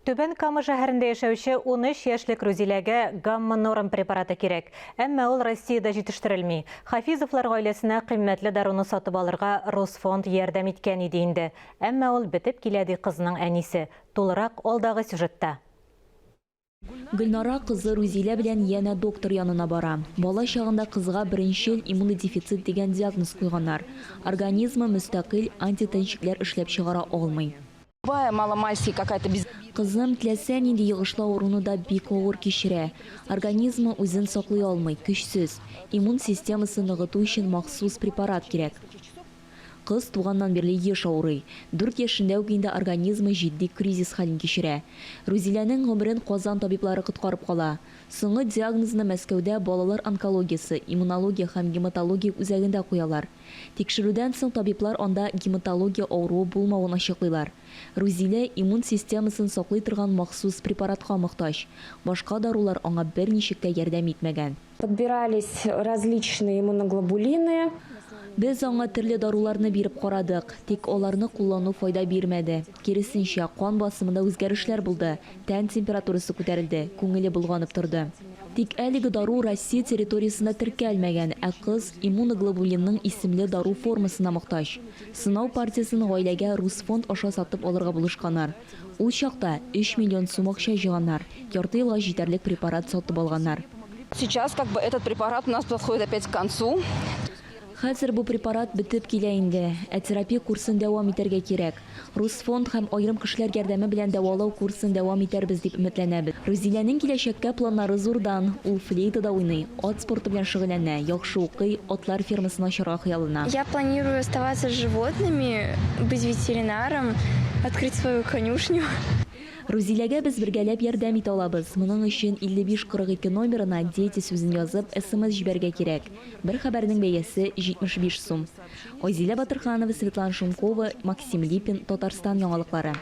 Түбән Кама шәһәрендә яшәүче 13 яшьлек Рузиләгә гамма-норм препараты кирәк. Әмма ул Россиядә җитештерелми. Хафизовлар гаиләсенә кыйммәтле даруны сатып алырга Росфонд ярдәм иткән иде инде. Әмма ул бетеп килә ди кызның әнисе. Тулырак алдагы сюжетта. Гөлнара кызы Рузилә белән яна доктор янына бара. Бала чагында кызга беренчел иммунодефицит дигән диагноз куйганнар. Организмы мөстәкыйль антитенчикләр эшләп чыгара алмый. Маломальски какая-то без... Кызым теләсә нинди йогышлау урыны да бик авыр кичерә. Организмы үзен саклый алмый, көчсез. Иммун системасын ныгыту өчен махсус препарат кирәк. Кыз туганнан бирле еш авырый. 4 яшендә үк инде организмы җитди кризис хәлен кичерә. Рузиләнең гомерен Казан табиблары коткарып кала. Соңгы диагнозны Мәскәүдә балалар онкологиясе, иммунология һәм гематология үзәгендә куялар. Тикшерүдән соң табиблар анда гематология авыруы булмавын ачыклыйлар. Рузилә иммун системасын саклый торган махсус препаратка мохтаҗ. Башка дарулар аңа берничек тә ярдәм итмәгән. Подбирались различные иммуноглобулины. Без аңа төрле даруларны биреп карадык, тик аларны куллану файда бирмәде. Киресенчә, кан басымында үзгәрешләр булды, тән температурасы күтәрелде, күңеле булганып торды. Тик әлеге дару Россия территориясында теркәлмәгән, ә кыз иммуноглобулинның исемле дару формасына мохтаҗ. Сынау партиясын гаиләгә Русфонд аша сатып алырга булышканнар. Ул чакта 3 миллион сум акча җыйганнар, ярты елга җитәрлек препарат сатып алганнар. Сейчас этот препарат у нас подходит опять к концу. Хәзер бу препарат бетеп килә инде, ә терапия курсын дәвам итәргә кирәк. Русфонд һәм аерым кешеләр ярдәме белән дәвалау курсын дәвам итәрбез дип өметләнәбез. Рузиләнең киләчәккә планнары зурдан. Ул флейтада уйный, ат спорты белән шөгыльләнә, яхшы укый, атлар фермасына ачарга хыялына. Я планирую оставаться с животными, быть ветеринаром, открыть свою конюшню. Рузиләгә без бергәләп ярдәм итә алабыз. Моның өчен 5542 номерына дети сүзен язып, СМС җибәргә кирәк. Бер хәбәрнең бәясе 75 сум. Айзилә Батырханова, Светлана Шумкова, Максим Липин, Татарстан яңалыклары.